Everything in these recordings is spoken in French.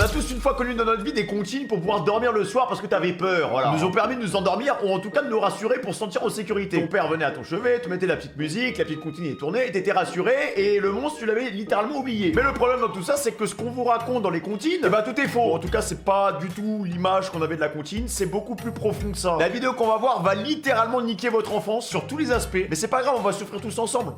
a tous une fois connu dans notre vie des comptines pour pouvoir dormir le soir parce que t'avais peur, voilà. Ils nous ont permis de nous endormir ou en tout cas de nous rassurer pour se sentir en sécurité. Ton père venait à ton chevet, te mettait la petite musique, la petite comptine est tournée, t'étais rassuré et le monstre tu l'avais littéralement oublié. Mais le problème dans tout ça, c'est que ce qu'on vous raconte dans les comptines, eh bah tout est faux. En tout cas, c'est pas du tout l'image qu'on avait de la comptine, c'est beaucoup plus profond que ça. La vidéo qu'on va voir va littéralement niquer votre enfance sur tous les aspects, mais c'est pas grave, on va souffrir tous ensemble.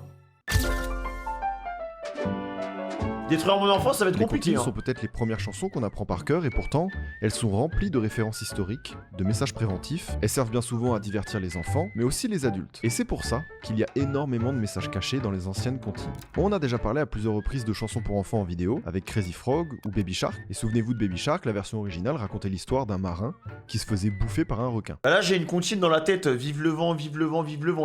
Détruire mon enfance, ça va être compliqué. Les comptines sont peut-être les premières chansons qu'on apprend par cœur et pourtant, elles sont remplies de références historiques, de messages préventifs, elles servent bien souvent à divertir les enfants, mais aussi les adultes. Et c'est pour ça qu'il y a énormément de messages cachés dans les anciennes comptines. On a déjà parlé à plusieurs reprises de chansons pour enfants en vidéo, avec Crazy Frog ou Baby Shark, et souvenez-vous de Baby Shark, la version originale racontait l'histoire d'un marin qui se faisait bouffer par un requin. Là j'ai une comptine dans la tête, vive le vent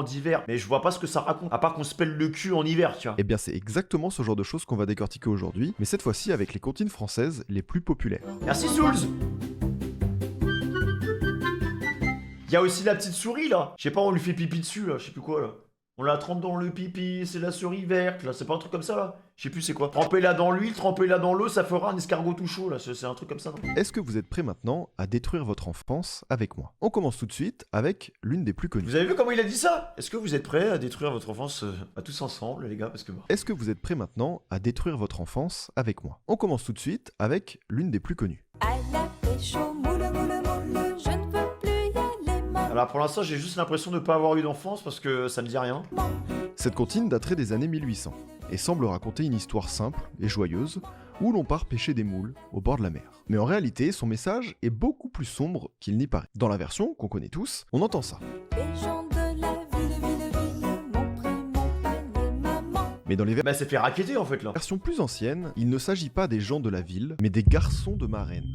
d'hiver, mais je vois pas ce que ça raconte, à part qu'on se pèle le cul en hiver, tu vois. Et bien c'est exactement ce genre de choses qu'on va décortiquer aujourd'hui, mais cette fois-ci avec les comptines françaises les plus populaires. Merci Souls. Il y a aussi la petite souris là. Je sais pas, on lui fait pipi dessus là, je sais plus quoi là. On la trempe dans le pipi, c'est la souris verte là, c'est pas un truc comme ça là. Je sais plus c'est quoi. Trempez-la dans l'huile, trempez-la dans l'eau, ça fera un escargot tout chaud là, c'est un truc comme ça non? Est-ce que vous êtes prêts maintenant à détruire votre enfance avec moi? On commence tout de suite avec l'une des plus connues. Vous avez vu comment il a dit ça? Est-ce que vous êtes prêts à détruire votre enfance tous ensemble les gars? Parce que... Est-ce que vous êtes prêts maintenant à détruire votre enfance avec moi? On commence tout de suite avec l'une des plus connues. À la pêche au moule, je ne veux plus y aller, maman. Alors pour l'instant j'ai juste l'impression de pas avoir eu d'enfance parce que ça me dit rien. Cette comptine daterait des années 1800 et semble raconter une histoire simple et joyeuse où l'on part pêcher des moules au bord de la mer. Mais en réalité, son message est beaucoup plus sombre qu'il n'y paraît. Dans la version qu'on connaît tous, on entend ça. Les gens de la ville m'ont pris mon panier, maman. Mais dans les Bah c'est fait raqueter en fait là. versions plus anciennes, il ne s'agit pas des gens de la ville, mais des garçons de ma reine.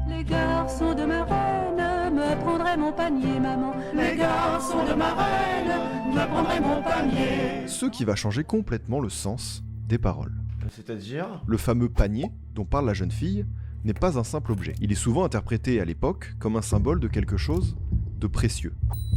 Les garçons de ma reine me prendraient mon panier, maman. Les garçons de ma reine me prendraient mon panier. Ce qui va changer complètement le sens des paroles. C'est-à-dire... Le fameux panier dont parle la jeune fille n'est pas un simple objet. Il est souvent interprété à l'époque comme un symbole de quelque chose de précieux.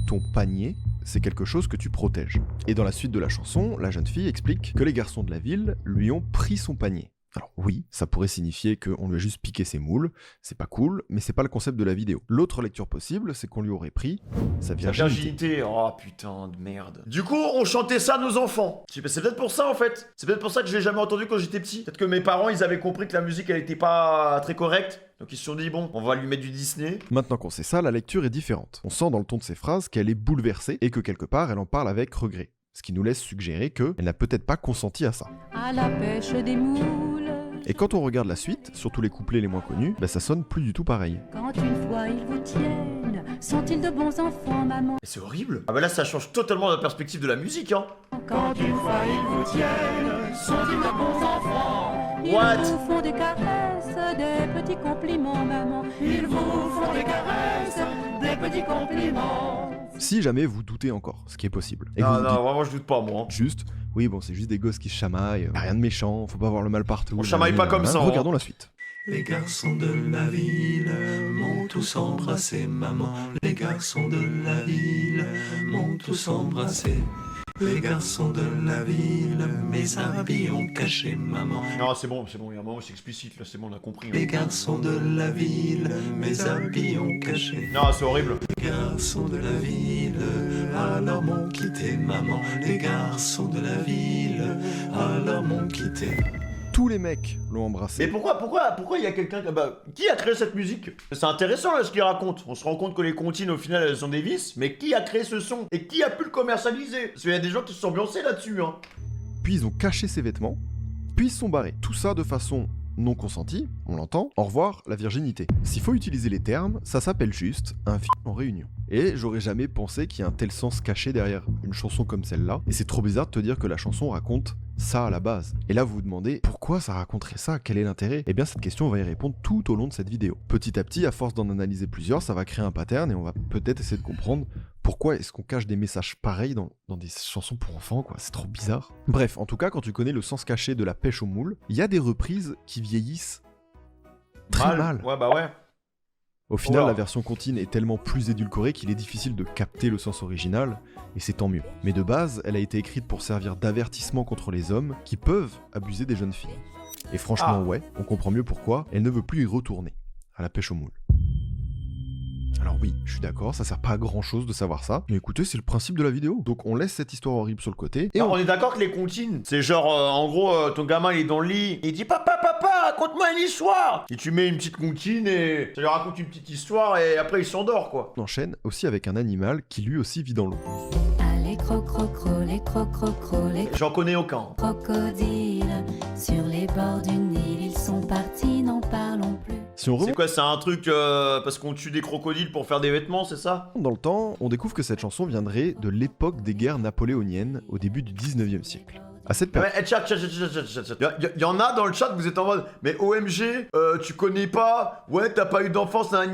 Ton panier, c'est quelque chose que tu protèges. Et dans la suite de la chanson, la jeune fille explique que les garçons de la ville lui ont pris son panier. Alors oui, ça pourrait signifier qu'on lui a juste piqué ses moules, c'est pas cool, mais c'est pas le concept de la vidéo. L'autre lecture possible, c'est qu'on lui aurait pris sa virginité. Oh putain de merde. Du coup, on chantait ça à nos enfants. C'est peut-être pour ça en fait. C'est peut-être pour ça que je l'ai jamais entendu quand j'étais petit. Peut-être que mes parents, ils avaient compris que la musique, elle était pas très correcte. Donc ils se sont dit, bon, on va lui mettre du Disney. Maintenant qu'on sait ça, la lecture est différente. On sent dans le ton de ses phrases qu'elle est bouleversée et que quelque part, elle en parle avec regret. Ce qui nous laisse suggérer qu'elle n'a peut-être pas consenti à ça. À la pêche des moules. Et quand on regarde la suite, surtout les couplets les moins connus, bah ça sonne plus du tout pareil. Quand une fois ils vous tiennent, sont-ils de bons enfants, maman? Mais c'est horrible. Ah bah là, ça change totalement la perspective de la musique, hein. Quand une fois ils vous tiennent, sont-ils de bons enfants? Ils What? vous font des caresses, des petits compliments, maman. Ils vous font des caresses, des petits compliments. Si jamais vous doutez encore, ce qui est possible. Et que Non, vous vous non, dites vraiment, je doute pas, moi. juste, oui bon c'est juste des gosses qui se chamaillent, rien de méchant, faut pas voir le mal partout. On chamaille pas comme ça, hein. Regardons la suite. Les garçons de la ville m'ont tous embrassé, maman. Les garçons de la ville m'ont tous embrassé. Les garçons de la ville, mes habits ont caché, maman. Non, c'est bon, il y a un moment, c'est explicite, là, c'est bon, on a compris. Les garçons de la ville, mes habits ont caché. Non, c'est horrible. Les garçons de la ville, alors m'ont quitté, maman. Les garçons de la ville, alors m'ont quitté. Tous les mecs l'ont embrassé. Mais pourquoi il y a quelqu'un... Bah, qui a créé cette musique? C'est intéressant là ce qu'il raconte. On se rend compte que les comptines au final elles sont des vices, mais qui a créé ce son? Et qui a pu le commercialiser? Parce qu'il y a des gens qui se sont ambiancés là-dessus, hein. Puis ils ont caché ses vêtements, puis ils se sont barrés. Tout ça de façon non consentie, on l'entend. Au revoir la virginité. S'il faut utiliser les termes, ça s'appelle juste un film en réunion. Et j'aurais jamais pensé qu'il y a un tel sens caché derrière une chanson comme celle-là. Et c'est trop bizarre de te dire que la chanson raconte ça à la base. Et là vous vous demandez pourquoi ça raconterait ça, quel est l'intérêt? Eh bien cette question on va y répondre tout au long de cette vidéo. Petit à petit, à force d'en analyser plusieurs, ça va créer un pattern et on va peut-être essayer de comprendre pourquoi est-ce qu'on cache des messages pareils dans des chansons pour enfants, quoi. C'est trop bizarre. Bref, en tout cas, quand tu connais le sens caché de la pêche aux moules, il y a des reprises qui vieillissent très mal. Ouais, bah ouais. Au final, Wow. la version contine est tellement plus édulcorée qu'il est difficile de capter le sens original, et c'est tant mieux. Mais de base, elle a été écrite pour servir d'avertissement contre les hommes qui peuvent abuser des jeunes filles. Et franchement, ouais, on comprend mieux pourquoi elle ne veut plus y retourner, à la pêche aux moules. Alors oui, je suis d'accord, ça sert pas à grand chose de savoir ça, mais écoutez, c'est le principe de la vidéo. Donc on laisse cette histoire horrible sur le côté, et on est d'accord que les comptines, c'est genre, en gros, ton gamin il est dans le lit, il dit papa, raconte-moi une histoire. Et tu mets une petite comptine et ça lui raconte une petite histoire et après il s'endort quoi. on enchaîne aussi avec un animal qui lui aussi vit dans l'eau. Les crocro, les crocro, les J'en connais aucun. crocodiles. Sur les bords du Nil, ils sont partis, n'en parlons plus. Si on C'est remonte quoi, c'est un truc parce qu'on tue des crocodiles pour faire des vêtements, c'est ça? dans le temps, on découvre que cette chanson viendrait de l'époque des guerres napoléoniennes au début du 19e siècle. À cette période, Ouais, chat. Y en a dans le chat, vous êtes en mode, mais OMG, tu connais pas, ouais, t'as pas eu d'enfance, nan.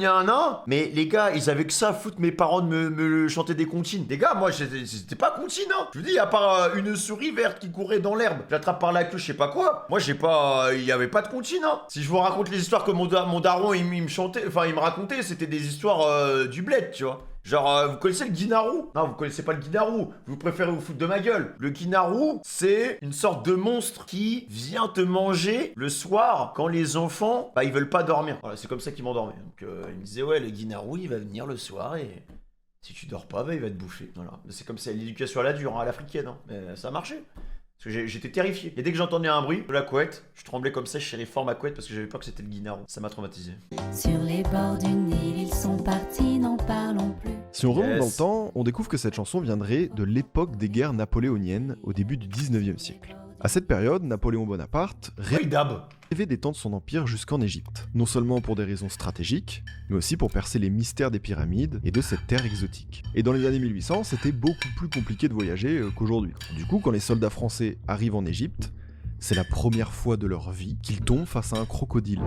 Mais les gars, ils avaient que ça à foutre mes parents de me chanter des comptines. Les gars, moi, c'était pas comptine, hein. Je vous dis, à part une souris verte qui courait dans l'herbe, j'attrape par la queue, je sais pas quoi. Moi, j'ai pas, il y avait pas de comptine, hein. Si je vous raconte les histoires que mon daron, il me chantait, enfin, il me racontait, c'était des histoires du bled, tu vois. Genre, vous connaissez le guinarou? Non, vous connaissez pas le guinarou. Vous préférez vous foutre de ma gueule. Le guinarou, c'est une sorte de monstre qui vient te manger le soir quand les enfants, bah, ils veulent pas dormir. Voilà, c'est comme ça qu'ils m'endormaient. Donc, il me disait, ouais, le guinarou, il va venir le soir et si tu dors pas, bah, il va te bouffer. Voilà. C'est comme ça, l'éducation à la dure, hein, à l'africaine. Hein. Mais ça a marché. Parce que j'étais terrifié. Et dès que j'entendais un bruit de la couette, je tremblais comme ça, je serrais fort ma couette parce que j'avais peur que c'était le guinarou. Ça m'a traumatisé. Sur les bords du Nil, ils sont partis, n'en parlons plus. si on remonte Yes. dans le temps, on découvre que cette chanson viendrait de l'époque des guerres napoléoniennes au début du 19e siècle. À cette période, Napoléon Bonaparte Oui, Dab. rêvait d'étendre son empire jusqu'en Égypte, non seulement pour des raisons stratégiques, mais aussi pour percer les mystères des pyramides et de cette terre exotique. Et dans les années 1800, c'était beaucoup plus compliqué de voyager qu'aujourd'hui. Du coup, quand les soldats français arrivent en Égypte, c'est la première fois de leur vie qu'ils tombent face à un crocodile.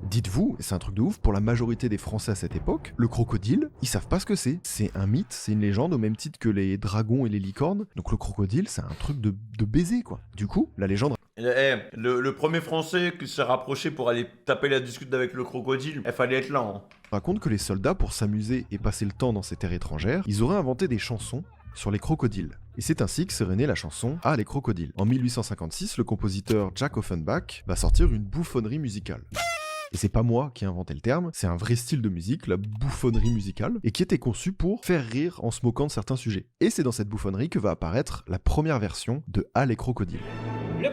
Dites-vous, et c'est un truc de ouf, pour la majorité des Français à cette époque, le crocodile, ils savent pas ce que c'est. C'est un mythe, c'est une légende au même titre que les dragons et les licornes. Donc le crocodile, c'est un truc de baiser, quoi. Du coup, la légende Le premier français qui s'est rapproché pour aller taper la discute avec le crocodile, il fallait être là. Hein. raconte que les soldats, pour s'amuser et passer le temps dans ces terres étrangères, ils auraient inventé des chansons sur les crocodiles. Et c'est ainsi que serait née la chanson « Ah, les crocodiles ». En 1856, le compositeur Jack Offenbach va sortir une bouffonnerie musicale. Et c'est pas moi qui ai inventé le terme, c'est un vrai style de musique, la bouffonnerie musicale, et qui était conçu pour faire rire en se moquant de certains sujets. Et c'est dans cette bouffonnerie que va apparaître la première version de « Ah, les crocodiles ». Le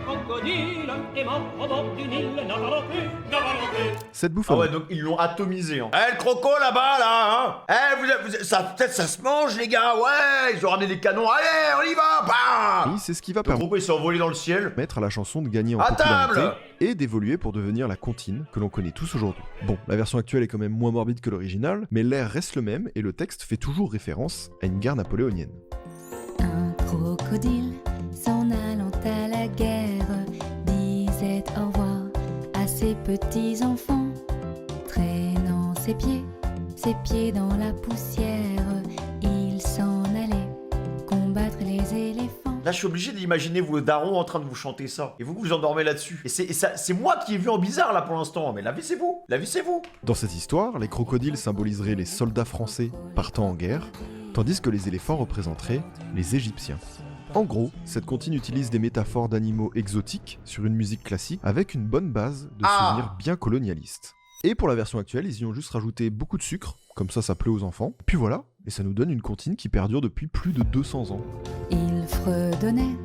crocodile est mort au bord du Nil, n'avalons plus. Cette Ah bouffonnerie, ouais, donc ils l'ont atomisé. Hein. Eh, le croco là-bas, là, hein. Ça, peut-être ça se mange, les gars, ouais. Ils ont ramené des canons, allez, on y va, bah. oui, c'est ce qui va Le permettre croco, il s'est envolé dans le ciel. à la chanson de gagner en À popularité table et d'évoluer pour devenir la comptine que l'on connaît tous aujourd'hui. Bon, la version actuelle est quand même moins morbide que l'original, mais l'air reste le même et le texte fait toujours référence à une guerre napoléonienne. Un crocodile, s'en allant à la guerre, disait au revoir à ses petits enfants, traînant ses pieds dans la poussière, il s'en allait combattre les éléphants. Là, je suis obligé d'imaginer vos darons en train de vous chanter ça. Et vous vous endormez là-dessus. Et c'est moi qui ai vu en bizarre là pour l'instant. Mais la vie, c'est vous. La vie, c'est vous. Dans cette histoire, les crocodiles symboliseraient les soldats français partant en guerre, tandis que les éléphants représenteraient les Égyptiens. En gros, cette comptine utilise des métaphores d'animaux exotiques sur une musique classique avec une bonne base de souvenirs bien colonialistes. Et pour la version actuelle, ils y ont juste rajouté beaucoup de sucre, comme ça plaît aux enfants. Puis voilà, et ça nous donne une comptine qui perdure depuis plus de 200 ans. Il fredonnait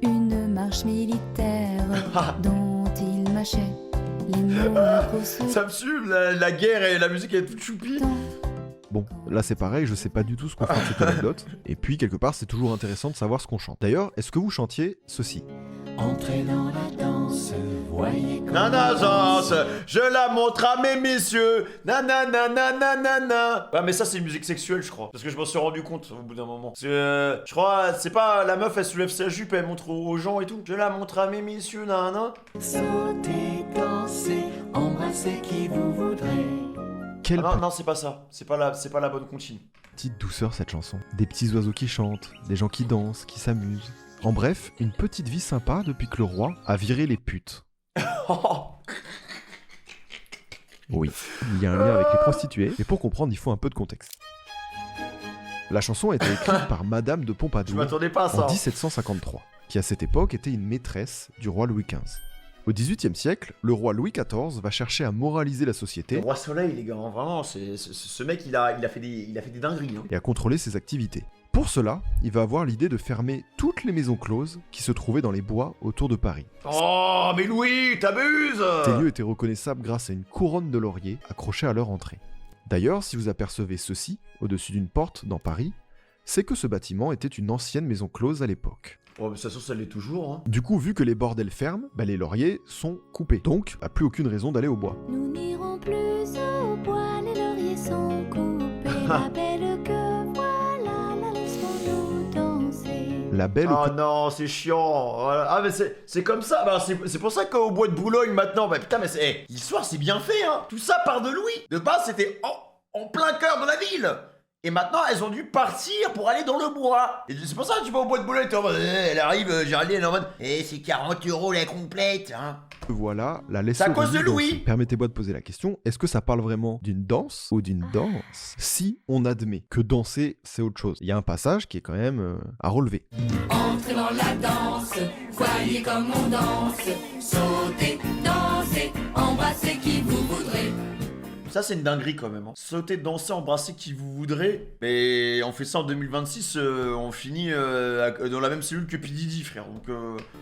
une marche militaire dont il mâchait les mots incroustés. Ça me suit, la guerre et la musique, elle est toute choupie. Bon, là c'est pareil, je sais pas du tout ce qu'on fait de cette anecdote, et puis quelque part c'est toujours intéressant de savoir ce qu'on chante. D'ailleurs, est-ce que vous chantiez ceci? Entrez dans la danse, voyez comme Nanazance, je la montre à mes messieurs. Nanananananana. Ouais, mais ça, c'est une musique sexuelle, je crois. Parce que je m'en suis rendu compte au bout d'un moment. Je crois, c'est pas la meuf, elle soulève sa jupe, elle montre aux gens et tout. Je la montre à mes messieurs, nanana. sautez, dansez, embrassez qui vous voudrez. Quelle Ah non, c'est pas ça. C'est pas la bonne comptine. petite douceur cette chanson. Des petits oiseaux qui chantent, des gens qui dansent, qui s'amusent. En bref, une petite vie sympa depuis que le roi a viré les putes. Oui, il y a un lien avec les prostituées, mais pour comprendre, il faut un peu de contexte. La chanson a été écrite par Madame de Je Pompadour m'attendais pas à ça. en 1753. qui à cette époque était une maîtresse du roi Louis XV. Au XVIIIe siècle, le roi Louis XIV va chercher à moraliser la Le société roi soleil, les gars, hein, vraiment, ce mec, il a fait des dingueries. Hein. et à contrôler ses activités. Pour cela, il va avoir l'idée de fermer toutes les maisons closes qui se trouvaient dans les bois autour de Paris. Oh, mais Louis, t'abuses! Ces lieux étaient reconnaissables grâce à une couronne de laurier accrochée à leur entrée. D'ailleurs, si vous apercevez ceci, au-dessus d'une porte dans Paris, c'est que ce bâtiment était une ancienne maison close à l'époque. Oh, mais de toute façon, ça l'est toujours. Hein. Du coup, vu que les bordels ferment, les lauriers sont coupés. Donc, plus aucune raison d'aller au bois. Nous n'irons plus au bois, les lauriers sont coupés. La belle que voilà, la laissons-nous danser. La belle... Oh non, c'est chiant. Voilà. Ah, mais c'est comme ça. Bah, c'est pour ça qu'au bois de Boulogne maintenant, bah putain, mais l'histoire, c'est bien fait, hein. Tout ça part de Louis. De base, c'était en plein cœur de la ville. Et maintenant, elles ont dû partir pour aller dans le bois. Et c'est pour ça que tu vas au bois de Boulogne, t'es en mode, elle arrive, Géraldine, elle est en mode, c'est 40 € la complète, hein. Voilà, la laisse. C'est à cause de Louis. Permettez-moi de poser la question, est-ce que ça parle vraiment d'une danse ou d'une danse si on admet que danser, c'est autre chose? Il y a un passage qui est quand même à relever. Entrez dans la danse, voyez comme on danse, sautez, dansez, embrassez qui vous voudrez. Ça, c'est une dinguerie quand même. Hein. Sauter, danser, embrasser qui vous voudrez. Mais on fait ça en 2026, on finit dans la même cellule que P. Diddy, frère. Donc,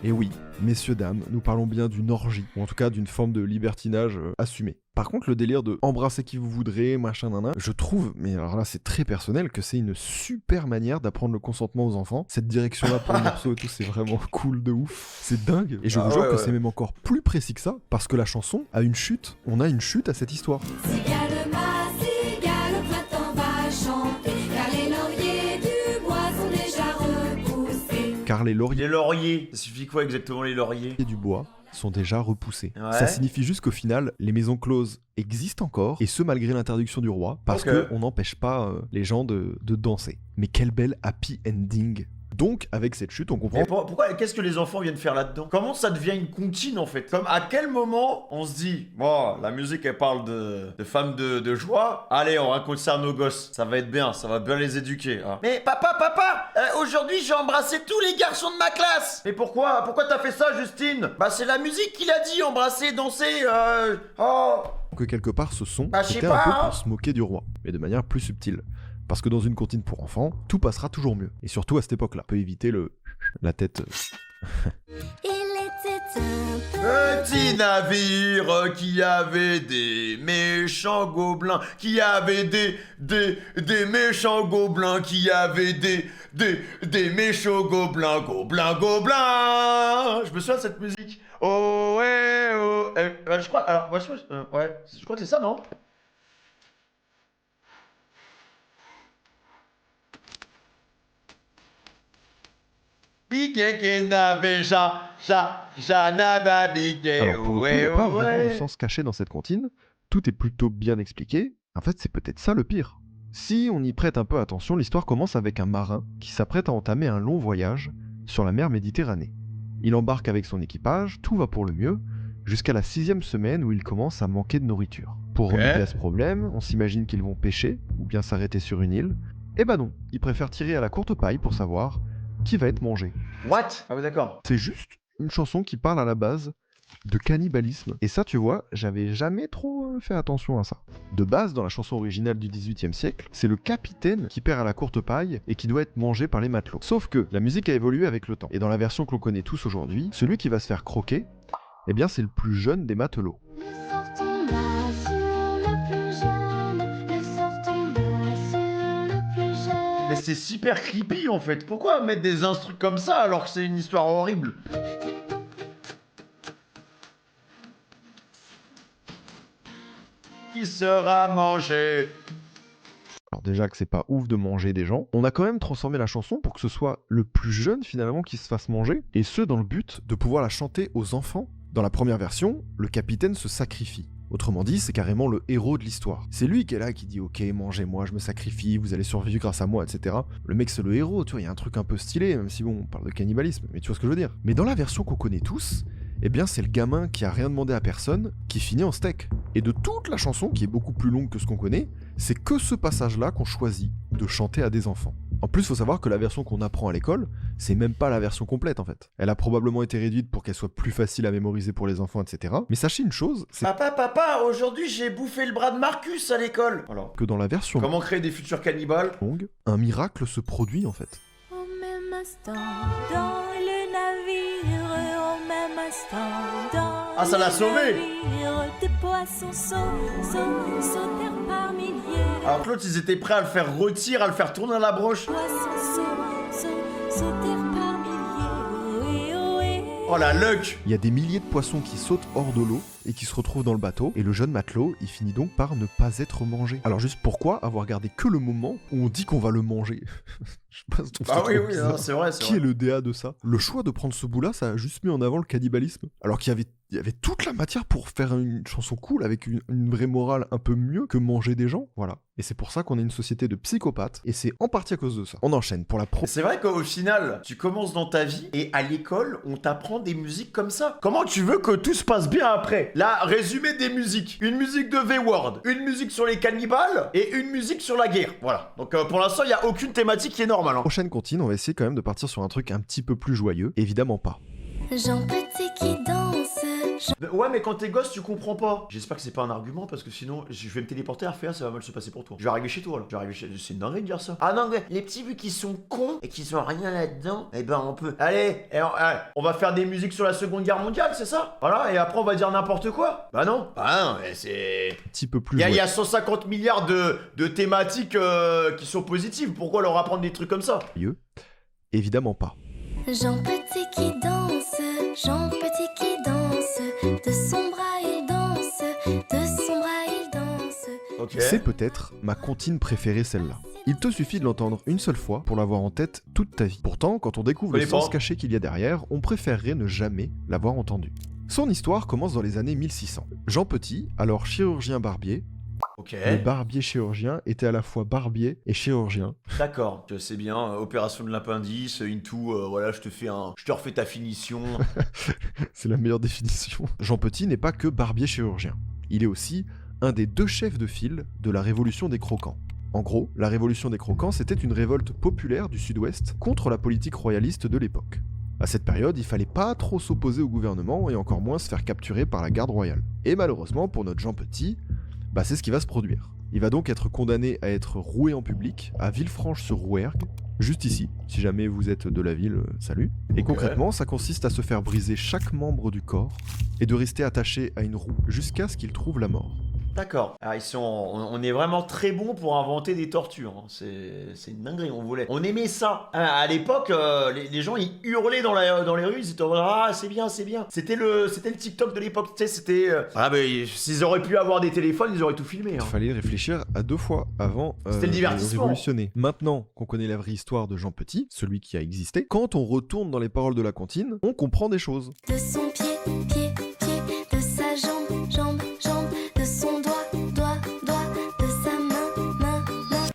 Et oui, messieurs, dames, nous parlons bien d'une orgie, ou en tout cas d'une forme de libertinage assumée. Par contre, le délire de embrasser qui vous voudrez, machin, nanan, je trouve, mais alors là c'est très personnel, que c'est une super manière d'apprendre le consentement aux enfants. Cette direction-là pour le morceau et tout, c'est vraiment cool de ouf. C'est dingue. Et je vous jure que c'est même encore plus précis que ça, parce que la chanson a une chute. On a une chute à cette histoire. Cigale, ma cigale, au printemps va chanter, car les lauriers du bois sont déjà repoussés. Car les lauriers les lauriers. Ça signifie quoi exactement, les lauriers? du bois sont déjà repoussés. Ouais. Ça signifie juste qu'au final, les maisons closes existent encore, et ce malgré l'interdiction du roi, parce qu'on n'empêche pas les gens de danser. Mais quel bel happy ending. Donc, avec cette chute, on comprend... Mais pourquoi, qu'est-ce que les enfants viennent faire là-dedans? Comment ça devient une comptine, en fait? Comme à quel moment on se dit, bon, la musique, elle parle de femmes de joie, allez, on raconte ça à nos gosses, ça va être bien, ça va bien les éduquer. Hein. Mais papa, aujourd'hui, j'ai embrassé tous les garçons de ma classe. Mais pourquoi t'as fait ça, Justine? Bah, c'est la musique qu'il a dit, embrasser, danser, que quelque part, ce son Bah, je sais était pas, un peu hein. pour se moquer du roi, mais de manière plus subtile. Parce que dans une comptine pour enfants, tout passera toujours mieux. Et surtout à cette époque-là. On peut éviter la tête... Il était un Petit navire qui avait des méchants gobelins, qui avait des méchants gobelins, qui avait des méchants gobelins, gobelins. Je me souviens de cette musique. Oh ouais, oh. Je crois, alors, moi, je crois que c'est ça, non? Alors pour le coup, il n'y a pas vraiment de sens caché dans cette comptine. Tout est plutôt bien expliqué. En fait, c'est peut-être ça le pire. Si on y prête un peu attention, l'histoire commence avec un marin qui s'apprête à entamer un long voyage sur la mer Méditerranée. Il embarque avec son équipage, tout va pour le mieux, jusqu'à la 6e semaine où il commence à manquer de nourriture. Pour remédier à ce problème, on s'imagine qu'ils vont pêcher, ou bien s'arrêter sur une île. Eh ben non, ils préfèrent tirer à la courte paille pour savoir qui va être mangé. What? Ah oui, d'accord. C'est juste une chanson qui parle à la base de cannibalisme. Et ça, tu vois, j'avais jamais trop fait attention à ça. De base, dans la chanson originale du XVIIIe siècle, c'est le capitaine qui perd à la courte paille et qui doit être mangé par les matelots. Sauf que la musique a évolué avec le temps. Et dans la version que l'on connaît tous aujourd'hui, celui qui va se faire croquer, eh bien c'est le plus jeune des matelots. Mais c'est super creepy en fait. Pourquoi mettre des instrus comme ça alors que c'est une histoire horrible? Qui sera mangé? Alors déjà que c'est pas ouf de manger des gens, on a quand même transformé la chanson pour que ce soit le plus jeune finalement qui se fasse manger, et ce dans le but de pouvoir la chanter aux enfants. Dans la première version, le capitaine se sacrifie. Autrement dit, c'est carrément le héros de l'histoire. C'est lui qui est là, qui dit « Ok, mangez-moi, je me sacrifie, vous allez survivre grâce à moi, etc. » Le mec, c'est le héros, tu vois, il y a un truc un peu stylé, même si bon, on parle de cannibalisme, mais tu vois ce que je veux dire. Mais dans la version qu'on connaît tous, eh bien c'est le gamin qui a rien demandé à personne, qui finit en steak. Et de toute la chanson, qui est beaucoup plus longue que ce qu'on connaît, c'est que ce passage-là qu'on choisit de chanter à des enfants. En plus, faut savoir que la version qu'on apprend à l'école, c'est même pas la version complète en fait. Elle a probablement été réduite pour qu'elle soit plus facile à mémoriser pour les enfants, etc. Mais sachez une chose, c'est Papa, aujourd'hui j'ai bouffé le bras de Marcus à l'école. Alors, que dans la version comment créer des futurs cannibales? longue, un miracle se produit en fait. Au même instant, dans le navire, au même instant, dans Ah, ça l'a le sauvé. navire, des poissons sautèrent par milliers. Alors que l'autre, ils étaient prêts à le faire rôtir, à le faire tourner à la broche. Poissons sautèrent par milliers. Oh, eh. Oh la luck. Il y a des milliers de poissons qui sautent hors de l'eau et qui se retrouvent dans le bateau, et le jeune matelot, il finit donc par ne pas être mangé. Alors juste pourquoi avoir gardé que le moment où on dit qu'on va le manger? Je sais pas, je trouve ça Ah trop oui, bizarre. non, c'est vrai, c'est Qui vrai. est le DA de ça? Le choix de prendre ce bout-là, ça a juste mis en avant le cannibalisme. Alors qu'il y avait toute la matière pour faire une chanson cool avec une vraie morale un peu mieux que manger des gens. Voilà. Et c'est pour ça qu'on est une société de psychopathes, et c'est en partie à cause de ça. On enchaîne pour la pro... C'est vrai qu'au final, tu commences dans ta vie et à l'école, on t'apprend des musiques comme ça. Comment tu veux que tout se passe bien après? Là, résumé des musiques. Une musique de V-Word, une musique sur les cannibales et une musique sur la guerre. Voilà. Donc pour l'instant, il n'y a aucune thématique qui est normale. Hein. Prochaine comptine, on va essayer quand même de partir sur un truc un petit peu plus joyeux. Évidemment pas. Jean Petit qui danse. Ouais, mais quand t'es gosse, tu comprends pas. J'espère que c'est pas un argument parce que sinon, je vais me téléporter à RFA, ça va mal se passer pour toi. Je vais arriver chez toi là. Je vais arriver chez... C'est une dinguerie de dire ça. Ah non, mais les petits, vu qu'ils sont cons et qu'ils ont rien là-dedans, eh ben on peut. Allez, on va faire des musiques sur la Seconde Guerre mondiale, c'est ça? Voilà, et après on va dire n'importe quoi. Bah non, mais c'est. Un petit peu plus Il y joyeux. a 150 milliards de thématiques qui sont positives. Pourquoi leur apprendre des trucs comme ça? Évidemment pas. Jean Petit qui danse, Jean Petit qui danse, de son bras il danse, de son bras il danse. Ok. C'est peut-être ma comptine préférée, celle-là. Il te suffit de l'entendre une seule fois pour l'avoir en tête toute ta vie. Pourtant, quand on découvre le Connais sens pas. caché qu'il y a derrière, on préférerait ne jamais l'avoir entendu. Son histoire commence dans les années 1600. Jean Petit, alors chirurgien barbier, Ok. le barbier chirurgien était à la fois barbier et chirurgien. D'accord. Je sais bien. Opération de l'appendice, into. Voilà, je te refais ta finition. C'est la meilleure définition. Jean Petit n'est pas que barbier chirurgien. Il est aussi un des 2 chefs de file de la Révolution des Croquants. En gros, la Révolution des Croquants, c'était une révolte populaire du Sud-Ouest contre la politique royaliste de l'époque. À cette période, il fallait pas trop s'opposer au gouvernement et encore moins se faire capturer par la garde royale. Et malheureusement, pour notre Jean Petit, c'est ce qui va se produire. Il va donc être condamné à être roué en public à Villefranche-sur-Rouergue, juste ici, si jamais vous êtes de la ville, salut. Et Ok. concrètement, ça consiste à se faire briser chaque membre du corps et de rester attaché à une roue jusqu'à ce qu'il trouve la mort. D'accord. Alors on est vraiment très bon pour inventer des tortures. Hein. C'est une dinguerie. On aimait ça. À l'époque, les gens ils hurlaient dans les rues. Ils étaient en mode, ah c'est bien, c'est bien. C'était le TikTok de l'époque. Tu sais, c'était. S'ils auraient pu avoir des téléphones, ils auraient tout filmé. Il Hein. fallait réfléchir à 2 fois avant C'était le de divertissement. révolutionner. Maintenant qu'on connaît la vraie histoire de Jean Petit, celui qui a existé, quand on retourne dans les paroles de la comptine, on comprend des choses. De son pied, pied, pied, de sa jambe, jambe, jambe, de son doigt, doigt, doigt, de sa main, main, main.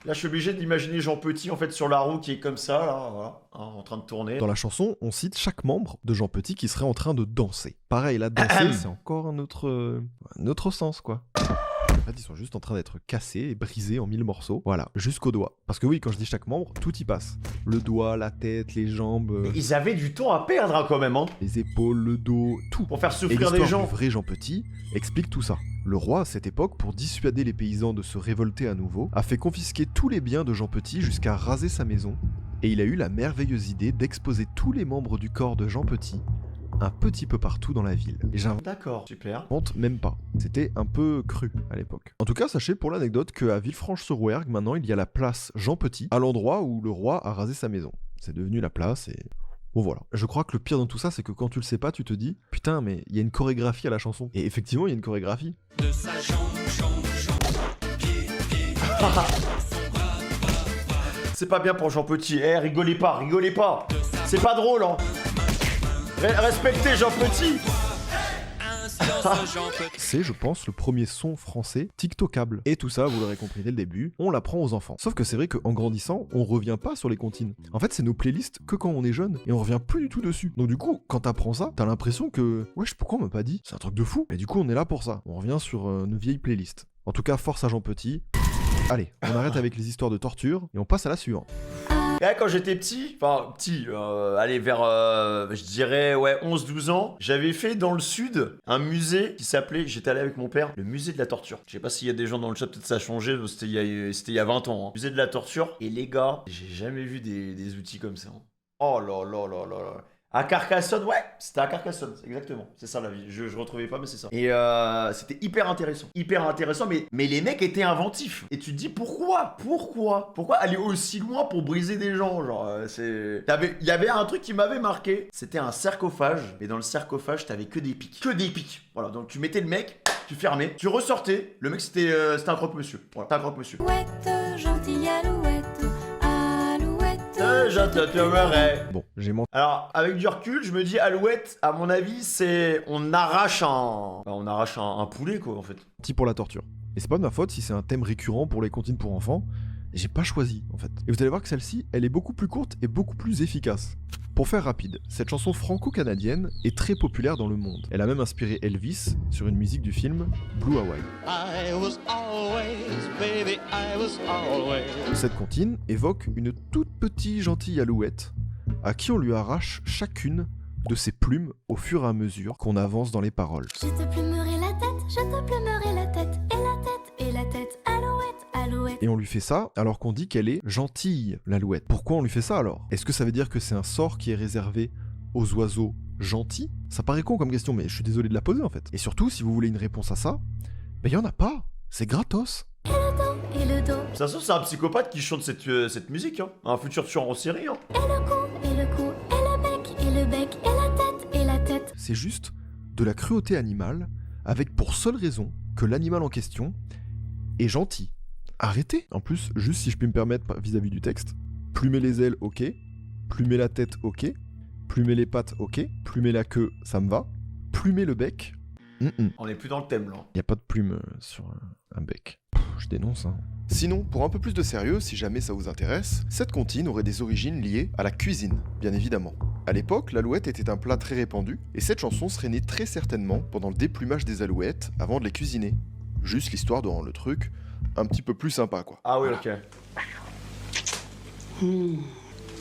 Là, je suis obligé d'imaginer Jean Petit en fait sur la roue qui est comme ça, là, voilà, hein, en train de tourner. Dans la chanson, on cite chaque membre de Jean Petit qui serait en train de danser. Pareil, là, danser, c'est encore un autre sens, quoi. En fait, ils sont juste en train d'être cassés et brisés en 1000 morceaux. Voilà, jusqu'au doigt. Parce que oui, quand je dis chaque membre, tout y passe. Le doigt, la tête, les jambes, Mais ils avaient du temps à perdre hein, quand même, hein, les épaules, le dos, tout. pour faire Et souffrir des l'histoire gens. du vrai Jean Petit explique tout ça. Le roi, à cette époque, pour dissuader les paysans de se révolter à nouveau, a fait confisquer tous les biens de Jean Petit jusqu'à raser sa maison. Et il a eu la merveilleuse idée d'exposer tous les membres du corps de Jean Petit un petit peu partout dans la ville. Et D'accord, super. j'invente même pas. C'était un peu cru à l'époque. En tout cas, sachez pour l'anecdote qu'à Villefranche-sur-Rouergue, maintenant, il y a la place Jean Petit, à l'endroit où le roi a rasé sa maison. C'est devenu la place et... Bon voilà. Je crois que le pire dans tout ça, c'est que quand tu le sais pas, tu te dis « Putain, mais il y a une chorégraphie à la chanson. » Et effectivement, il y a une chorégraphie. De sa jambe, pied, pied, C'est pas bien pour Jean Petit. Eh, rigolez pas. C'est pas drôle, hein. Respectez Jean Petit. C'est, je pense, le premier son français TikTokable. Et tout ça, vous l'aurez compris dès le début, on l'apprend aux enfants. Sauf que c'est vrai qu'en grandissant, on revient pas sur les comptines. En fait, c'est nos playlists que quand on est jeune, et on revient plus du tout dessus. Donc du coup, quand t'apprends ça, t'as l'impression que... Wesh, pourquoi on m'a pas dit? C'est un truc de fou. Et du coup, on est là pour ça. On revient sur nos vieilles playlists. En tout cas, force à Jean Petit. Allez, on arrête avec les histoires de torture, et on passe à la suivante. Et là, quand j'étais petit, allez, vers, je dirais, ouais, 11-12 ans, j'avais fait dans le sud un musée qui s'appelait, j'étais allé avec mon père, le musée de la torture. Je sais pas s'il y a des gens dans le chat, peut-être ça a changé, c'était il y a 20 ans. Hein. Musée de la torture. Et les gars, j'ai jamais vu des outils comme ça. Hein. Oh là là là là là. À Carcassonne, ouais, c'était à Carcassonne, exactement. C'est ça la vie. Je retrouvais pas, mais c'est ça. Et c'était hyper intéressant. Hyper intéressant, mais les mecs étaient inventifs. Et tu te dis pourquoi aller aussi loin pour briser des gens? Genre, c'est. Il y avait un truc qui m'avait marqué. C'était un sarcophage. Et dans le sarcophage, t'avais que des pics. Que des pics. Voilà, donc tu mettais le mec, tu fermais, tu ressortais. Le mec, c'était un croque-monsieur. Voilà, c'était un croque-monsieur. Alouette, gentille alouette, alouette. Je te tuerai. Bon, j'ai menti. Alors, avec du recul, je me dis, Alouette, à mon avis, c'est. On arrache un poulet, quoi, en fait. Pour la torture. Et c'est pas de ma faute si c'est un thème récurrent pour les comptines pour enfants. Et j'ai pas choisi, en fait. Et vous allez voir que celle-ci, elle est beaucoup plus courte et beaucoup plus efficace. Pour faire rapide, cette chanson franco-canadienne est très populaire dans le monde. Elle a même inspiré Elvis sur une musique du film Blue Hawaii. Cette comptine évoque une toute petite gentille alouette à qui on lui arrache chacune de ses plumes au fur et à mesure qu'on avance dans les paroles. Je te plumerai la tête, je te plumerai la tête, et la tête, alouette, alouette. Et on lui fait ça alors qu'on dit qu'elle est gentille, l'alouette. Pourquoi on lui fait ça alors? Est-ce que ça veut dire que c'est un sort qui est réservé aux oiseaux gentils? Ça paraît con comme question, mais je suis désolé de la poser en fait. Et surtout, si vous voulez une réponse à ça, ben y en a pas. C'est gratos. Et le dos, Ça se trouve, c'est un psychopathe qui chante cette musique, hein. Un futur tueur en série, hein. et le cou, et le bec, et la tête. C'est juste de la cruauté animale, avec pour seule raison que l'animal en question est gentil. Arrêtez. En plus, juste si je puis me permettre vis-à-vis du texte, plumer les ailes, ok. Plumer la tête, ok. Plumer les pattes, ok. Plumer la queue, ça me va. Plumer le bec, On est plus dans le thème, là. y a pas de plume sur un bec. Je dénonce, hein. Sinon, pour un peu plus de sérieux, si jamais ça vous intéresse, cette comptine aurait des origines liées à la cuisine, bien évidemment. À l'époque, l'alouette était un plat très répandu, et cette chanson serait née très certainement pendant le déplumage des alouettes avant de les cuisiner. Juste l'histoire de rendre le truc un petit peu plus sympa, quoi. Ah oui, ok.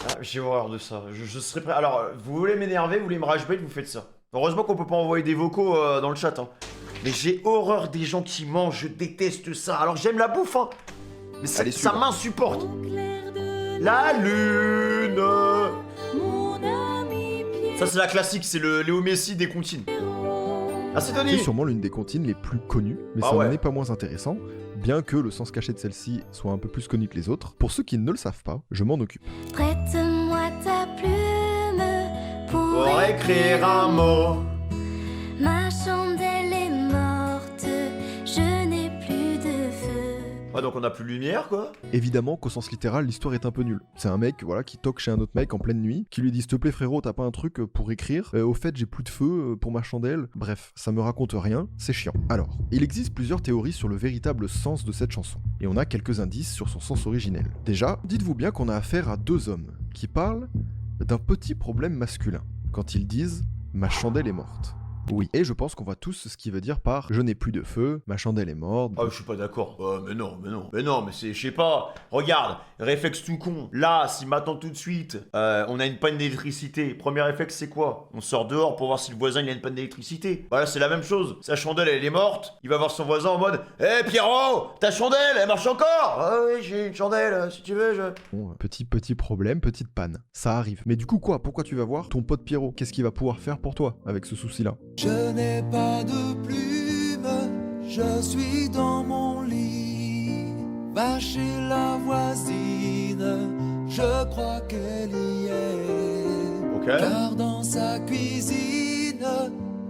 Ah, j'ai horreur de ça. Je serais prêt. Alors, vous voulez m'énerver, vous voulez me rage bait, vous faites ça. Heureusement qu'on peut pas envoyer des vocaux dans le chat, hein. Mais j'ai horreur des gens qui mangent, je déteste ça. Alors j'aime la bouffe, hein. Mais ça, Allez, ça suivant. m'insupporte. Au clair de La lune. mon ami Pierrot. Ça c'est la classique, c'est le Léo Messi des comptines. Ah c'est Tony. C'est sûrement l'une des comptines les plus connues, mais Ah ça ouais. n'en est pas moins intéressant, bien que le sens caché de celle-ci soit un peu plus connu que les autres. Pour ceux qui ne le savent pas, je m'en occupe. Prête-moi ta plume Pour écrire un mot. Ma chandelle est morte, je n'ai plus de feu. Ah donc on a plus de lumière quoi. Évidemment qu'au sens littéral, l'histoire est un peu nulle. C'est un mec voilà, qui toque chez un autre mec en pleine nuit, qui lui dit « S'il te plaît frérot, t'as pas un truc pour écrire Au fait, j'ai plus de feu pour ma chandelle. » Bref, ça me raconte rien, c'est chiant. Alors, il existe plusieurs théories sur le véritable sens de cette chanson, et on a quelques indices sur son sens originel. Déjà, dites-vous bien qu'on a affaire à deux hommes qui parlent d'un petit problème masculin, quand ils disent « Ma chandelle est morte ». Oui, et je pense qu'on voit tous ce qu'il veut dire par « Je n'ai plus de feu, ma chandelle est morte ». Ah je suis pas d'accord. Mais non. Mais c'est, je sais pas. Regarde, réflexe tout con. Là, si maintenant tout de suite, on a une panne d'électricité, premier réflexe c'est quoi? On sort dehors pour voir si le voisin il a une panne d'électricité. Voilà, c'est la même chose. Sa chandelle elle est morte. Il va voir son voisin en mode hé Pierrot, ta chandelle elle marche encore? Ah oui, j'ai une chandelle, si tu veux, je. Bon, petit problème, petite panne. Ça arrive. Mais du coup quoi? Pourquoi tu vas voir ton pote Pierrot? Qu'est-ce qu'il va pouvoir faire pour toi avec ce souci-là? Je n'ai pas de plume, je suis dans mon lit. Va chez la voisine, je crois qu'elle y est. Ok. Car dans sa cuisine,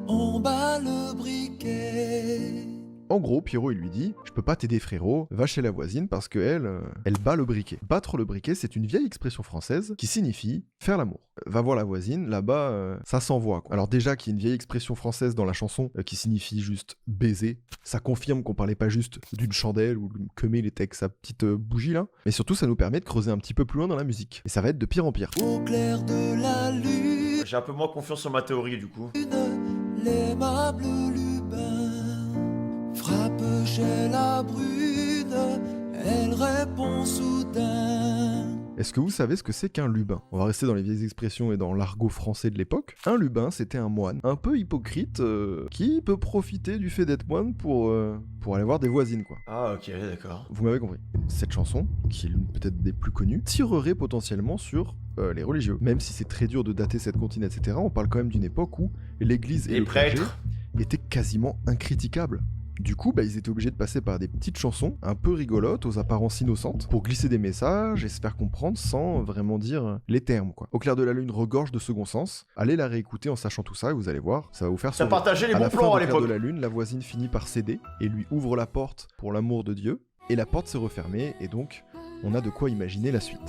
on bat le briquet. En gros, Pierrot il lui dit « Je peux pas t'aider frérot, va chez la voisine parce que elle bat le briquet. » Battre le briquet, c'est une vieille expression française qui signifie faire l'amour. Va voir la voisine, là-bas, ça s'envoie. Alors déjà qu'il y a une vieille expression française dans la chanson qui signifie juste baiser, ça confirme qu'on parlait pas juste d'une chandelle ou que il était avec sa petite bougie là, mais surtout ça nous permet de creuser un petit peu plus loin dans la musique. Et ça va être de pire en pire. Au clair de la lune, J'ai un peu moins confiance en ma théorie du coup. l'aimable Lubin frappe chez la brune, elle répond soudain. Est-ce que vous savez ce que c'est qu'un lubin? On va rester dans les vieilles expressions et dans l'argot français de l'époque. Un lubin, c'était un moine, un peu hypocrite, qui peut profiter du fait d'être moine pour aller voir des voisines, quoi. Ah ok, d'accord. Vous m'avez compris. Cette chanson, qui est l'une peut-être des plus connues, tirerait potentiellement sur les religieux. Même si c'est très dur de dater cette comptine, etc., on parle quand même d'une époque où l'église et Les le clergé prêtres. étaient quasiment incritiquables. Du coup, ils étaient obligés de passer par des petites chansons un peu rigolotes, aux apparences innocentes, pour glisser des messages et se faire comprendre sans vraiment dire les termes, quoi. Au clair de la lune regorge de second sens. Allez la réécouter en sachant tout ça et vous allez voir, ça va vous faire Ça sourire. partageait les À bons la fin plans à d'Au clair de l'époque. la lune, la voisine finit par céder et lui ouvre la porte pour l'amour de Dieu. Et la porte s'est refermée et donc on a de quoi imaginer la suite.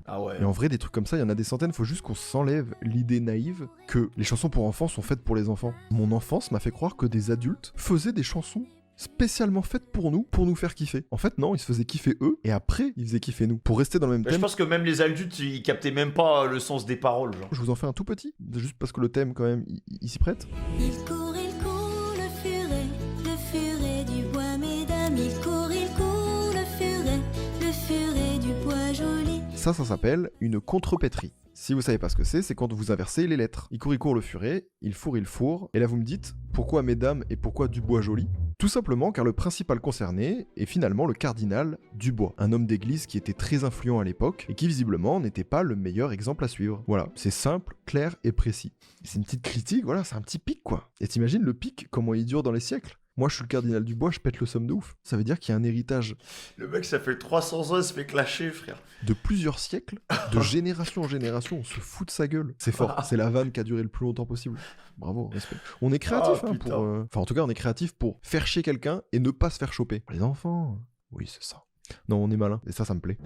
Ah ouais. Et en vrai, des trucs comme ça, il y en a des centaines, faut juste qu'on s'enlève l'idée naïve que les chansons pour enfants sont faites pour les enfants. Mon enfance m'a fait croire que des adultes faisaient des chansons spécialement faites pour nous faire kiffer. En fait, non, ils se faisaient kiffer eux, et après, ils faisaient kiffer nous. Pour rester dans le même Je thème, pense que même les adultes, ils captaient même pas le sens des paroles, genre. je vous en fais un tout petit, juste parce que le thème, quand même, il s'y prête. Il court, le furet du bois, mesdames. Il court, le furet du bois joli. Ça s'appelle une contrepétrie. Si vous savez pas ce que c'est quand vous inversez les lettres. Il court le furet, il fourre, et là vous me dites, pourquoi mesdames et pourquoi Dubois joli? Tout simplement car le principal concerné est finalement le cardinal Dubois, un homme d'église qui était très influent à l'époque et qui visiblement n'était pas le meilleur exemple à suivre. Voilà, c'est simple, clair et précis. C'est une petite critique, voilà, c'est un petit pic quoi. Et t'imagines le pic, comment il dure dans les siècles? Moi, je suis le cardinal Dubois, je pète le somme de ouf. Ça veut dire qu'il y a un héritage Le mec, ça fait 300 ans, il se fait clasher, frère. de plusieurs siècles, de génération en génération, on se fout de sa gueule. C'est fort, c'est la vanne qui a duré le plus longtemps possible. Bravo, respect. On est créatif, Ah, hein, putain. pour... Enfin, en tout cas, on est créatif pour faire chier quelqu'un et ne pas se faire choper. Les enfants, oui, c'est ça. Non, on est malin, et ça me plaît.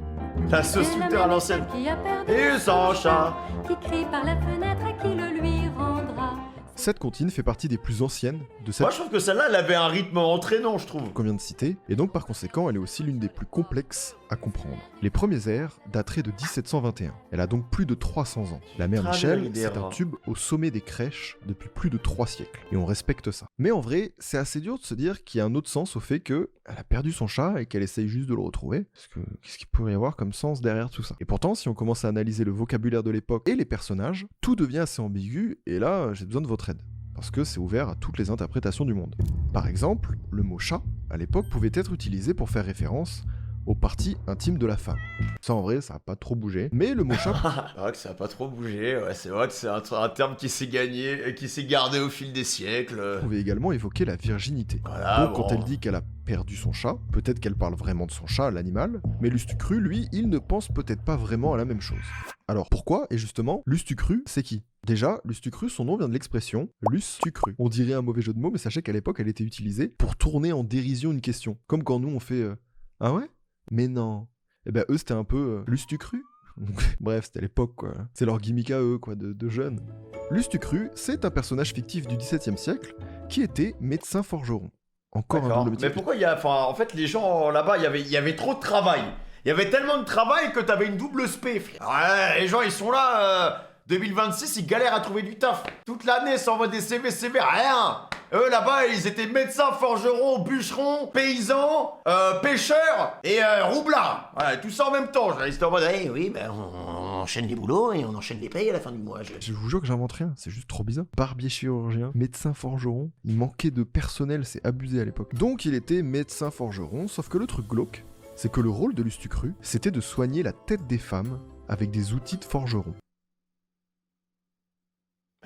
La sauce sous terre à l'ancienne. Qui a perdu Et sans chat. qui crie par la fenêtre et qui le lui rendra. Cette comptine fait partie des plus anciennes de cette Moi, je trouve que celle-là, elle avait un rythme entraînant, je trouve. qu'on vient de citer, et donc par conséquent, elle est aussi l'une des plus complexes à comprendre. Les premiers airs dateraient de 1721. Elle a donc plus de 300 ans. La mère Michel, c'est un tube au sommet des crèches depuis plus de 3 siècles. Et on respecte ça. Mais en vrai, c'est assez dur de se dire qu'il y a un autre sens au fait que elle a perdu son chat et qu'elle essaye juste de le retrouver. Parce que qu'est-ce qu'il pourrait y avoir comme sens derrière tout ça? Et pourtant, si on commence à analyser le vocabulaire de l'époque et les personnages, tout devient assez ambigu, et là, j'ai besoin de votre aide. Parce que c'est ouvert à toutes les interprétations du monde. Par exemple, le mot chat, à l'époque, pouvait être utilisé pour faire référence aux parties intimes de la femme. Ça, en vrai, ça a pas trop bougé. Mais le mot chat C'est vrai que ça a pas trop bougé, ouais, c'est vrai que c'est un terme qui s'est gagné, qui s'est gardé au fil des siècles. pouvait également évoquer la virginité. Voilà, Donc, quand elle dit qu'elle a perdu son chat, peut-être qu'elle parle vraiment de son chat, l'animal, mais Lustucru, lui, il ne pense peut-être pas vraiment à la même chose. Alors, pourquoi? Et justement, Lustucru, c'est qui? Déjà, Lustucru, son nom vient de l'expression Lustucru. On dirait un mauvais jeu de mots, mais sachez qu'à l'époque, elle était utilisée pour tourner en dérision une question. Comme quand nous, on fait Ah ouais? Mais non. Eh ben, eux, c'était un peu Lustucru. Bref, c'était à l'époque, quoi. C'est leur gimmick à eux, quoi, de jeunes. Lustucru, c'est un personnage fictif du XVIIe siècle qui était médecin forgeron. Encore un D'accord. double Mais pourquoi il y a... Enfin, en fait, les gens là-bas, il y avait trop de travail. Il y avait tellement de travail que t'avais une double spé, frère. Ouais, les gens, ils sont là... 2026, ils galèrent à trouver du taf. Toute l'année, ils s'envoient des CV, rien. Eux, là-bas, ils étaient médecins, forgerons, bûcherons, paysans, pêcheurs et roublards. Voilà, tout ça en même temps. Ils étaient en mode, oui, ben, on enchaîne les boulots et on enchaîne les payes à la fin du mois. Je vous jure que j'invente rien, c'est juste trop bizarre. Barbier chirurgien, médecin forgeron, il manquait de personnel, c'est abusé à l'époque. Donc il était médecin forgeron, sauf que le truc glauque, c'est que le rôle de Lustucru, c'était de soigner la tête des femmes avec des outils de forgeron.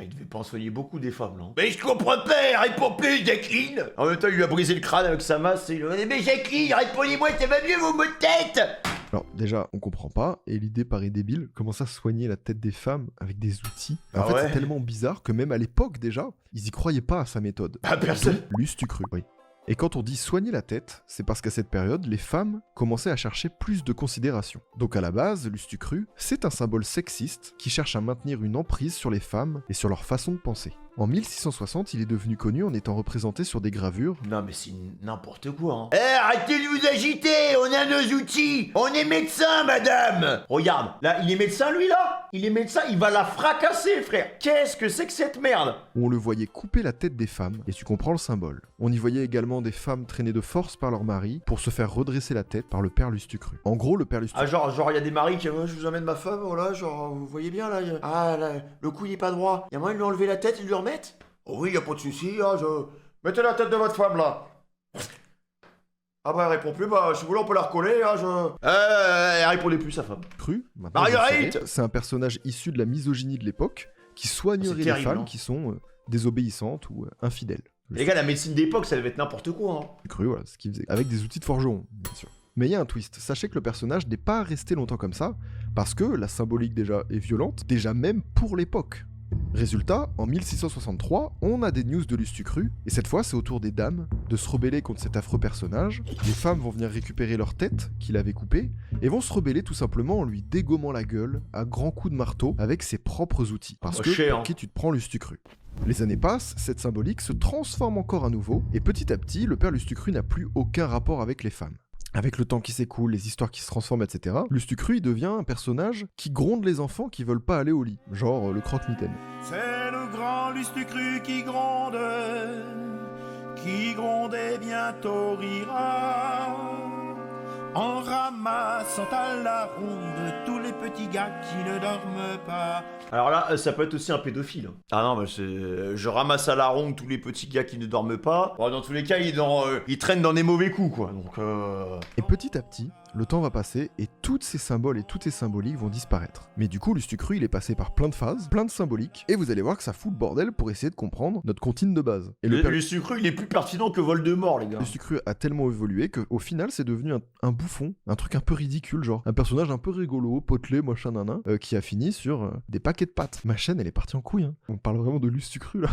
Il devait pas en soigner beaucoup des femmes, non? Mais je comprends pas, réponds plus, Jacqueline! En même temps, il lui a brisé le crâne avec sa masse et il lui a dit, mais Jacqueline, répondez-moi, ça va mieux vos mots de tête! Alors déjà, on comprend pas, et l'idée paraît débile, comment ça soigner la tête des femmes avec des outils? En Ah fait, ouais. c'est tellement bizarre que même à l'époque déjà, ils y croyaient pas à sa méthode. Ah, personne. Donc, Lustucru, oui. Et quand on dit soigner la tête, c'est parce qu'à cette période, les femmes commençaient à chercher plus de considération. Donc à la base, Lustucru, c'est un symbole sexiste qui cherche à maintenir une emprise sur les femmes et sur leur façon de penser. En 1660, il est devenu connu en étant représenté sur des gravures. Non, mais c'est n'importe quoi, hein. Arrêtez de vous agiter, on a nos outils! On est médecin, madame! Regarde, là, il est médecin, lui, là? Il est médecin, il va la fracasser, frère. Qu'est-ce que c'est que cette merde? On le voyait couper la tête des femmes, et tu comprends le symbole. On y voyait également des femmes traînées de force par leur mari pour se faire redresser la tête par le père Lustucru. En gros, le père Lustucru... Ah genre il y a des maris qui je vous emmène ma femme, voilà, genre vous voyez bien là, ah là, le cou il est pas droit. Y a moyen de lui enlever la tête et de lui remettre? Oh oui, y a pas de souci, ah, mettez la tête de votre femme là. Ah bah elle répond plus, bah si vous voulez on peut la recoller, hein, elle répondait plus sa femme. Maintenant, Marguerite vous le savez, c'est un personnage issu de la misogynie de l'époque qui soignerait les terrible, femmes hein. qui sont désobéissantes ou infidèles. Les gars, la médecine d'époque ça devait être n'importe quoi, hein. Voilà, ce qu'il faisait. Avec des outils de forgeron, bien sûr. Mais il y a un twist, sachez que le personnage n'est pas resté longtemps comme ça, parce que la symbolique déjà est violente, déjà même pour l'époque. Résultat, en 1663, on a des news de Lustucru, et cette fois c'est au tour des dames de se rebeller contre cet affreux personnage. Les femmes vont venir récupérer leur tête qu'il avait coupée, et vont se rebeller tout simplement en lui dégommant la gueule à grands coups de marteau avec ses propres outils. Parce que cher, pour qui tu te prends Lustucru? Les années passent, cette symbolique se transforme encore à nouveau, et petit à petit, le père Lustucru n'a plus aucun rapport avec les femmes. Avec le temps qui s'écoule, les histoires qui se transforment, etc., Lustucru il devient un personnage qui gronde les enfants qui veulent pas aller au lit, genre le croque-mitaine. C'est le grand Lustucru qui gronde et bientôt rira, en ramassant à la ronde tous les petits gars qui ne dorment pas. Alors là, ça peut être aussi un pédophile. Ah non, mais c'est... Je ramasse à la ronde tous les petits gars qui ne dorment pas. Bon, dans tous les cas, ils traînent dans des mauvais coups, quoi. Donc, Et petit à petit, le temps va passer et tous ces symboles et toutes ces symboliques vont disparaître. Mais du coup, Lustucru, il est passé par plein de phases, plein de symboliques, et vous allez voir que ça fout le bordel pour essayer de comprendre notre comptine de base. Et le Lustucru, il est plus pertinent que Voldemort, les gars. Lustucru a tellement évolué qu'au final, c'est devenu un bouffon, un truc un peu ridicule, genre un personnage un peu rigolo, potelé, machin nanan, qui a fini sur des paquets de pâtes. Ma chaîne, elle est partie en couille, hein. On parle vraiment de Lustucru, là.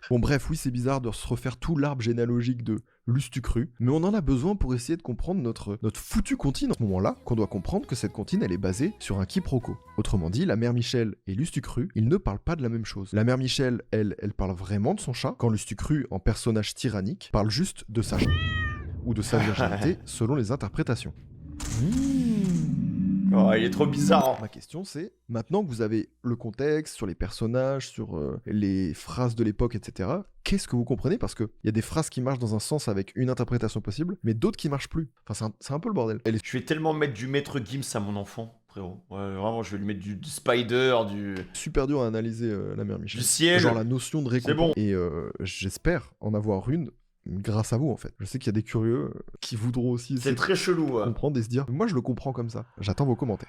Bon bref, oui, c'est bizarre de se refaire tout l'arbre généalogique de Lustucru, mais on en a besoin pour essayer de comprendre notre foutue comptine. À ce moment-là, qu'on doit comprendre que cette comptine, elle est basée sur un quiproquo. Autrement dit, la mère Michel et Lustucru, ils ne parlent pas de la même chose. La mère Michel, elle parle vraiment de son chat, quand Lustucru, en personnage tyrannique, parle juste de sa ou de sa virginité, selon les interprétations. Oh, il est trop bizarre, hein. Ma question c'est, maintenant que vous avez le contexte sur les personnages, sur les phrases de l'époque, etc., qu'est-ce que vous comprenez? Parce qu'il y a des phrases qui marchent dans un sens avec une interprétation possible, mais d'autres qui marchent plus. Enfin, c'est un peu le bordel. Je vais tellement mettre du maître Gims à mon enfant, frérot. Ouais, vraiment, je vais lui mettre du Spider, du... Super dur à analyser la mère Michel. Du ciel. Genre la notion de récompense. C'est bon. Et j'espère en avoir une grâce à vous, en fait. Je sais qu'il y a des curieux qui voudront aussi C'est très chelou, ouais. comprendre et se dire, moi je le comprends comme ça. J'attends vos commentaires.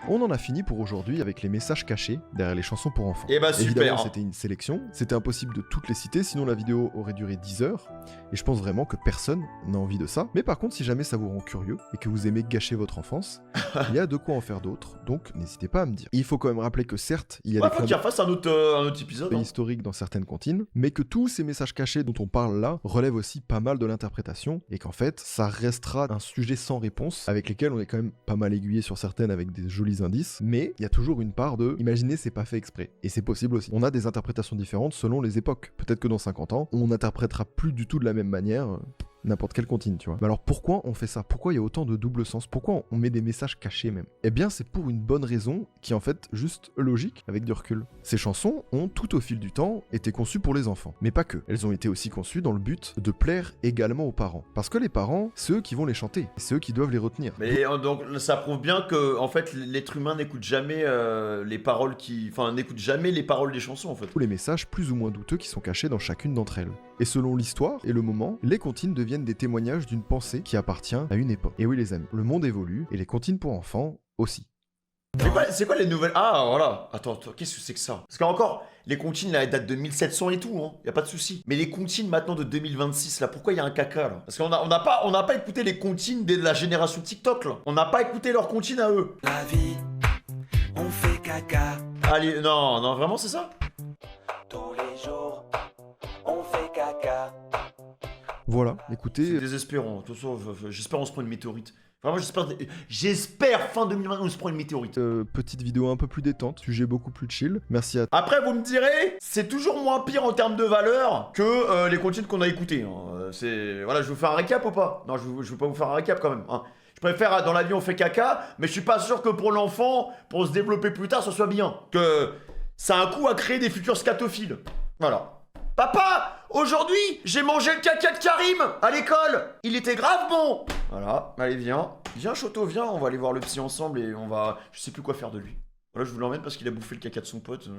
On en a fini pour aujourd'hui avec les messages cachés derrière les chansons pour enfants. Et bah super. Évidemment, hein. c'était une sélection, c'était impossible de toutes les citer, sinon la vidéo aurait duré 10 heures, et je pense vraiment que personne n'a envie de ça. Mais par contre, si jamais ça vous rend curieux, et que vous aimez gâcher votre enfance, il y a de quoi en faire d'autres, donc n'hésitez pas à me dire. Il faut quand même rappeler que certes, il y a des faut qu'il refasse un autre épisode. Hein. Historiques dans certaines comptines, mais que tous ces messages cachés dont on parle là relèvent aussi pas mal de l'interprétation, et qu'en fait, ça restera un sujet sans réponse, avec lesquels on est quand même pas mal aiguillé sur certaines avec des jolis indices, mais il y a toujours une part de imaginez c'est pas fait exprès, et c'est possible aussi. On a des interprétations différentes selon les époques. Peut-être que dans 50 ans, on n'interprétera plus du tout de la même manière n'importe quelle comptine, tu vois. Mais alors pourquoi on fait ça? Pourquoi il y a autant de double sens? Pourquoi on met des messages cachés même? Eh bien c'est pour une bonne raison qui est en fait juste logique avec du recul. Ces chansons ont tout au fil du temps été conçues pour les enfants, mais pas que. Elles ont été aussi conçues dans le but de plaire également aux parents. Parce que les parents, c'est eux qui vont les chanter, c'est eux qui doivent les retenir. Mais donc ça prouve bien que en fait l'être humain n'écoute jamais les paroles n'écoute jamais les paroles des chansons en fait. Tous les messages plus ou moins douteux qui sont cachés dans chacune d'entre elles. Et selon l'histoire et le moment, les comptines deviennent des témoignages d'une pensée qui appartient à une époque. Et oui les amis, le monde évolue et les comptines pour enfants aussi. C'est quoi les nouvelles... Ah voilà, attends, qu'est-ce que c'est que ça? Parce qu'encore, les comptines là, elles datent de 1700 et tout, hein, y a pas de souci. Mais les comptines maintenant de 2026 là, pourquoi il y a un caca là? Parce qu'on n'a pas écouté les comptines de la génération TikTok là. On n'a pas écouté leurs comptines à eux. La vie, on fait caca. Allez, non, vraiment c'est ça? Tous les jours, on fait caca. Voilà, écoutez... C'est désespérant. Tout ça, j'espère on se prend une météorite. Vraiment, j'espère fin 2020 on se prend une météorite. Petite vidéo un peu plus détente, sujet beaucoup plus chill. Merci à... Après, vous me direz, c'est toujours moins pire en termes de valeur que les comptines qu'on a écoutés. Hein. Voilà, je vais vous faire un récap ou pas? Non, je vais pas vous faire un récap quand même. Hein. Je préfère dans la vie on fait caca, mais je suis pas sûr que pour l'enfant, pour se développer plus tard, ce soit bien. Que ça a un coup à créer des futurs scatophiles. Voilà. Papa, aujourd'hui, j'ai mangé le caca de Karim à l'école. Il était grave bon. Voilà, allez viens. Viens Choto, viens, on va aller voir le psy ensemble et on va... Je sais plus quoi faire de lui. Voilà, je vous l'emmène parce qu'il a bouffé le caca de son pote.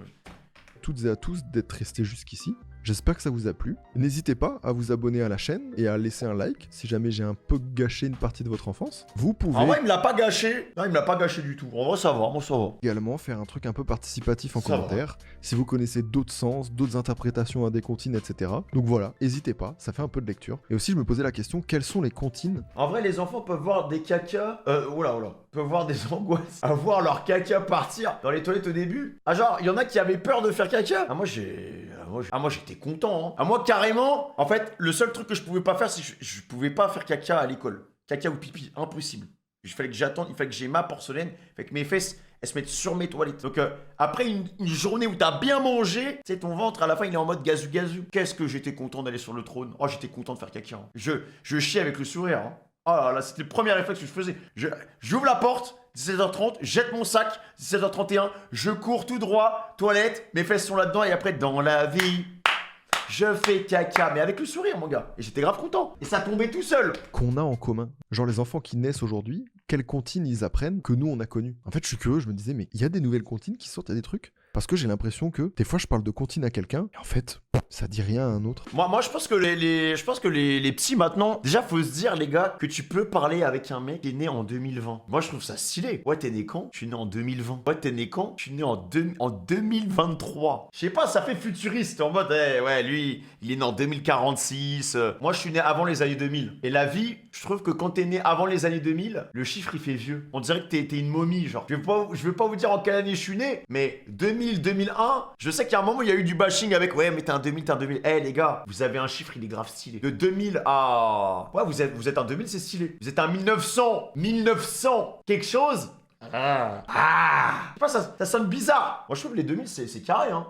Toutes et à tous d'être restés jusqu'ici. J'espère que ça vous a plu. N'hésitez pas à vous abonner à la chaîne et à laisser un like si jamais j'ai un peu gâché une partie de votre enfance. Vous pouvez En vrai, il me l'a pas gâché. Non, il me l'a pas gâché du tout. En vrai, ça va, moi ça va. également faire un truc un peu participatif en Ça va. commentaire. Si vous connaissez d'autres sens, d'autres interprétations à des comptines, etc. Donc voilà, n'hésitez pas, ça fait un peu de lecture. Et aussi, je me posais la question, quelles sont les comptines? En vrai, les enfants peuvent voir des cacas... peuvent voir des angoisses à voir leur caca partir dans les toilettes au début. Ah genre, il y en a qui avaient peur de faire caca. Ah moi j'étais content. Hein. Ah moi carrément, en fait, le seul truc que je pouvais pas faire, c'est que je pouvais pas faire caca à l'école. Caca ou pipi, impossible. Il fallait que j'attende, il fallait que j'ai ma porcelaine, il fallait que mes fesses, elles se mettent sur mes toilettes. Donc après une journée où t'as bien mangé, tu sais, ton ventre à la fin il est en mode gazu gazu. Qu'est-ce que j'étais content d'aller sur le trône. Oh j'étais content de faire caca. Hein. Je chiais avec le sourire. Hein. Oh là là, c'était le premier réflexe que je faisais. J'ouvre la porte, 17h30, jette mon sac, 17h31, je cours tout droit, toilette, mes fesses sont là-dedans et après, dans la vie, je fais caca. Mais avec le sourire, mon gars. Et j'étais grave content. Et ça tombait tout seul. Qu'on a en commun. Genre les enfants qui naissent aujourd'hui, quelles comptines ils apprennent que nous on a connues. En fait, je suis curieux, je me disais, mais il y a des nouvelles comptines qui sortent, il y a des trucs. Parce que j'ai l'impression que des fois je parle de comptine à quelqu'un, et en fait, ça dit rien à un autre. Moi je pense que les petits maintenant, déjà faut se dire les gars que tu peux parler avec un mec qui est né en 2020. Moi je trouve ça stylé. Ouais, t'es né quand? Je suis né en 2020. Ouais, t'es né quand? Je suis né en 2023. Je sais pas, ça fait futuriste en mode ouais, lui, il est né en 2046. Moi je suis né avant les années 2000. Et la vie, je trouve que quand t'es né avant les années 2000, le chiffre il fait vieux. On dirait que t'es une momie genre. Je vais pas vous dire en quelle année je suis né, mais 2001, je sais qu'il y a un moment il y a eu du bashing avec ouais mais t'es un 2000, t'es un 2000. Eh les gars, vous avez un chiffre, il est grave stylé. De 2000 à... Ouais, vous êtes un 2000, c'est stylé. Vous êtes un 1900 quelque chose. Je sais pas, ça sonne bizarre. Moi je trouve que les 2000 c'est carré hein.